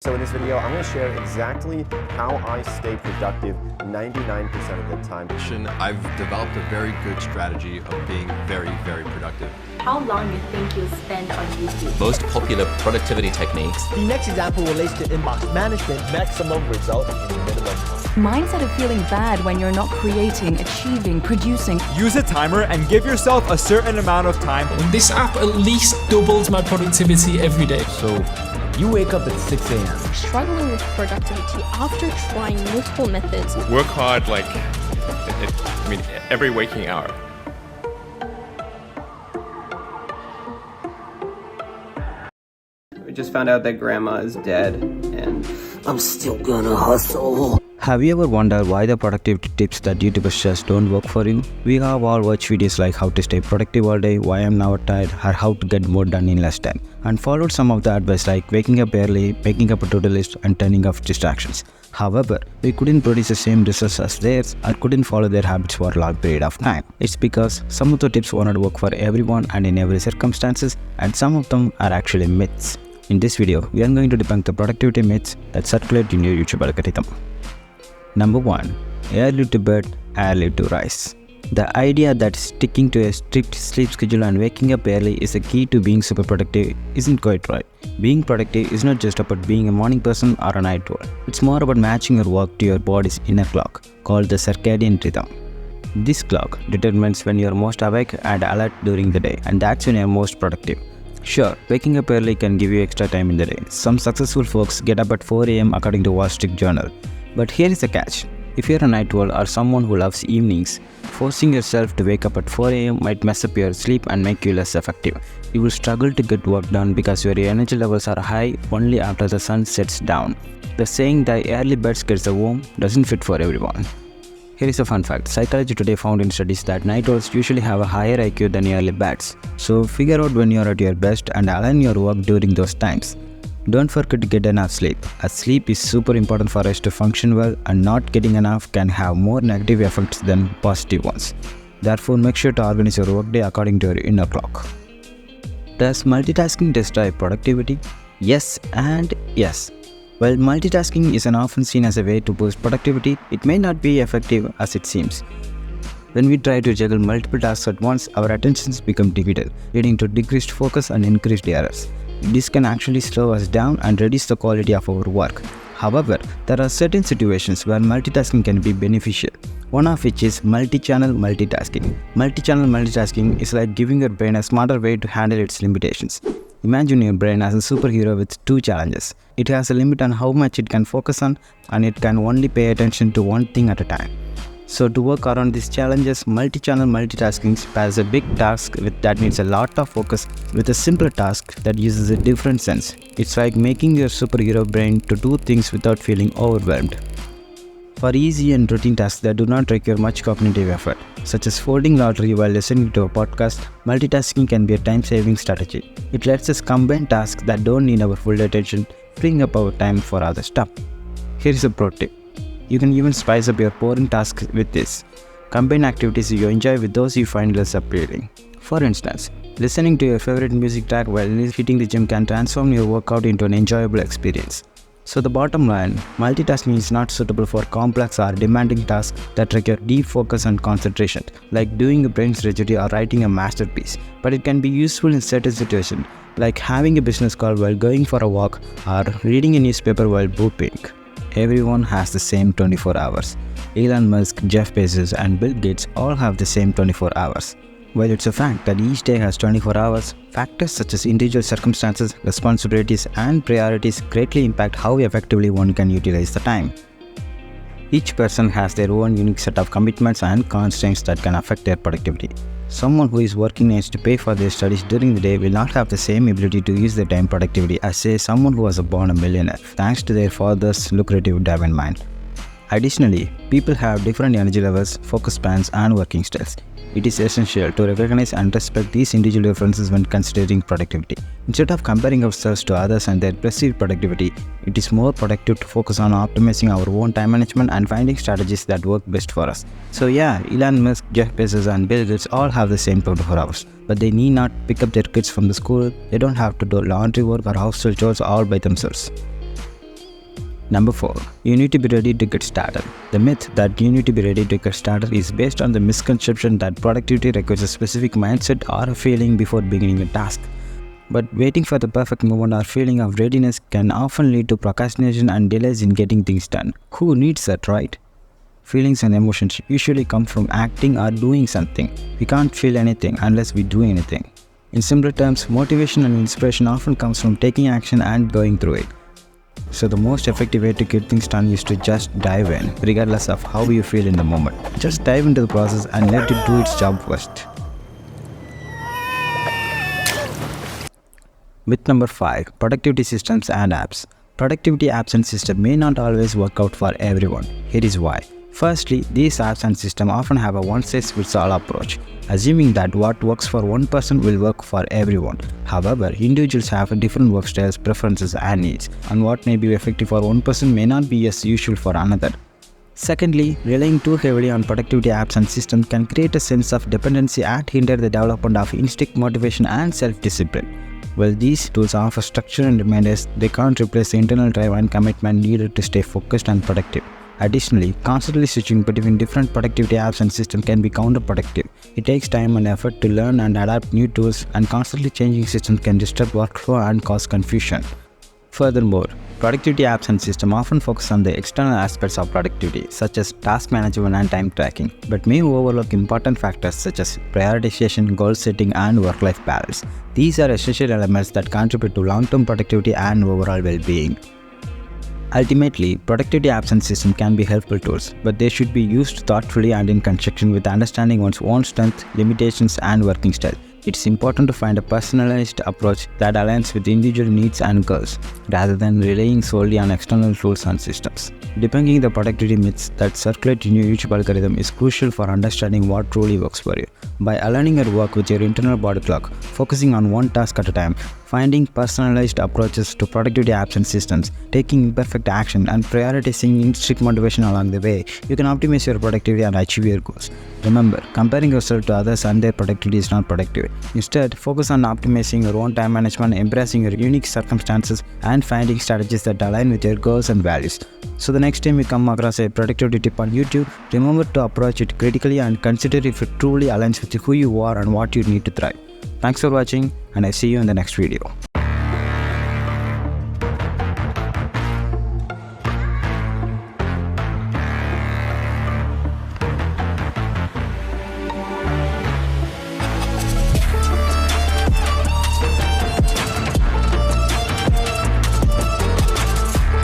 So in this video, I'm going to share exactly how I stay productive 99% of the time. I've developed a very good strategy of being very, very productive. How long do you think you'll spend on YouTube? Most popular productivity techniques. The next example relates to inbox management. Maximum result in minimum time. Mindset of feeling bad when you're not creating, achieving, producing. Use a timer and give yourself a certain amount of time. This app at least doubles my productivity every day. So you wake up at 6 a.m. Struggling with productivity after trying multiple methods. Work hard every waking hour. We just found out that grandma is dead and I'm still gonna hustle. Have you ever wondered why the productivity tips that YouTubers just don't work for you? We have all watched videos like how to stay productive all day, why I'm now tired, or how to get more done in less time, and followed some of the advice like waking up early, making up a to-do list, and turning off distractions. However, we couldn't produce the same results as theirs or couldn't follow their habits for a long period of time. It's because some of the tips will not work for everyone and in every circumstances, and some of them are actually myths. In this video, we are going to debunk the productivity myths that circulate in your YouTube algorithm. Number 1. Early to bed, early to rise. The idea that sticking to a strict sleep schedule and waking up early is the key to being super productive isn't quite right. Being productive is not just about being a morning person or a night owl. It's more about matching your work to your body's inner clock, called the circadian rhythm. This clock determines when you are most awake and alert during the day, and that's when you are most productive. Sure, waking up early can give you extra time in the day. Some successful folks get up at 4 a.m. according to Wall Street Journal. But here is the catch. If you're a night owl or someone who loves evenings, forcing yourself to wake up at 4 a.m. might mess up your sleep and make you less effective. You will struggle to get work done because your energy levels are high only after the sun sets down. The saying that early birds gets the worm doesn't fit for everyone. Here is a fun fact. Psychology Today found in studies that night owls usually have a higher IQ than early bats. So figure out when you are at your best and align your work during those times. Don't forget to get enough sleep, as sleep is super important for us to function well, and not getting enough can have more negative effects than positive ones. Therefore, make sure to organize your workday according to your inner clock. Does multitasking destroy productivity? Yes and yes. While multitasking is often seen as a way to boost productivity, it may not be effective as it seems. When we try to juggle multiple tasks at once, our attentions become divided, leading to decreased focus and increased errors. This can actually slow us down and reduce the quality of our work. However, there are certain situations where multitasking can be beneficial. One of which is multi-channel multitasking. Multi-channel multitasking is like giving your brain a smarter way to handle its limitations. Imagine your brain as a superhero with 2 challenges. It has a limit on how much it can focus on, and it can only pay attention to one thing at a time. So to work around these challenges, multi-channel multitasking pairs a big task that needs a lot of focus with a simpler task that uses a different sense. It's like making your superhero brain to do things without feeling overwhelmed. For easy and routine tasks that do not require much cognitive effort, such as folding laundry while listening to a podcast, multitasking can be a time-saving strategy. It lets us combine tasks that don't need our full attention, freeing up our time for other stuff. Here is a pro tip. You can even spice up your boring tasks with this. Combine activities you enjoy with those you find less appealing. For instance, listening to your favorite music track while hitting the gym can transform your workout into an enjoyable experience. So the bottom line, multitasking is not suitable for complex or demanding tasks that require deep focus and concentration, like doing a brain surgery or writing a masterpiece. But it can be useful in certain situations, like having a business call while going for a walk or reading a newspaper while pooping. Everyone has the same 24 hours. Elon Musk, Jeff Bezos, and Bill Gates all have the same 24 hours. While it's a fact that each day has 24 hours, factors such as individual circumstances, responsibilities, and priorities greatly impact how effectively one can utilize the time. Each person has their own unique set of commitments and constraints that can affect their productivity. Someone who is working needs to pay for their studies during the day will not have the same ability to use their time productivity as, say, someone who was born a millionaire, thanks to their father's lucrative diamond mine. Additionally, people have different energy levels, focus spans, and working styles. It is essential to recognize and respect these individual differences when considering productivity. Instead of comparing ourselves to others and their perceived productivity, it is more productive to focus on optimizing our own time management and finding strategies that work best for us. So yeah, Elon Musk, Jeff Bezos, and Bill Gates all have the same 24 hours, but they need not pick up their kids from the school. They don't have to do laundry work or household chores all by themselves. Number 4. You need to be ready to get started. The myth that you need to be ready to get started is based on the misconception that productivity requires a specific mindset or a feeling before beginning a task. But waiting for the perfect moment or feeling of readiness can often lead to procrastination and delays in getting things done. Who needs that, right? Feelings and emotions usually come from acting or doing something. We can't feel anything unless we do anything. In simpler terms, motivation and inspiration often comes from taking action and going through it. So the most effective way to get things done is to just dive in, regardless of how you feel in the moment. Just dive into the process and let it do its job first. Myth number 5. Productivity systems and apps. Productivity apps and systems may not always work out for everyone. Here is why. Firstly, these apps and systems often have a one-size-fits-all approach, assuming that what works for one person will work for everyone. However, individuals have different work styles, preferences, and needs, and what may be effective for one person may not be as useful for another. Secondly, relying too heavily on productivity apps and systems can create a sense of dependency and hinder the development of instinct, motivation, and self-discipline. While these tools offer structure and reminders, they can't replace the internal drive and commitment needed to stay focused and productive. Additionally, constantly switching between different productivity apps and systems can be counterproductive. It takes time and effort to learn and adapt new tools, and constantly changing systems can disturb workflow and cause confusion. Furthermore, productivity apps and systems often focus on the external aspects of productivity, such as task management and time tracking, but may overlook important factors such as prioritization, goal setting, and work-life balance. These are essential elements that contribute to long-term productivity and overall well-being. Ultimately, productivity apps and systems can be helpful tools, but they should be used thoughtfully and in conjunction with understanding one's own strengths, limitations, and working style. It's important to find a personalized approach that aligns with individual needs and goals, rather than relying solely on external tools and systems. Debunking the productivity myths that circulate in your YouTube algorithm is crucial for understanding what truly works for you. By aligning your work with your internal body clock, focusing on one task at a time, finding personalized approaches to productivity apps and systems, taking imperfect action, and prioritizing intrinsic motivation along the way, you can optimize your productivity and achieve your goals. Remember, comparing yourself to others and their productivity is not productive. Instead, focus on optimizing your own time management, embracing your unique circumstances, and finding strategies that align with your goals and values. So the next time you come across a productivity tip on YouTube, remember to approach it critically and consider if it truly aligns with who you are and what you need to thrive. Thanks for watching, and I see you in the next video.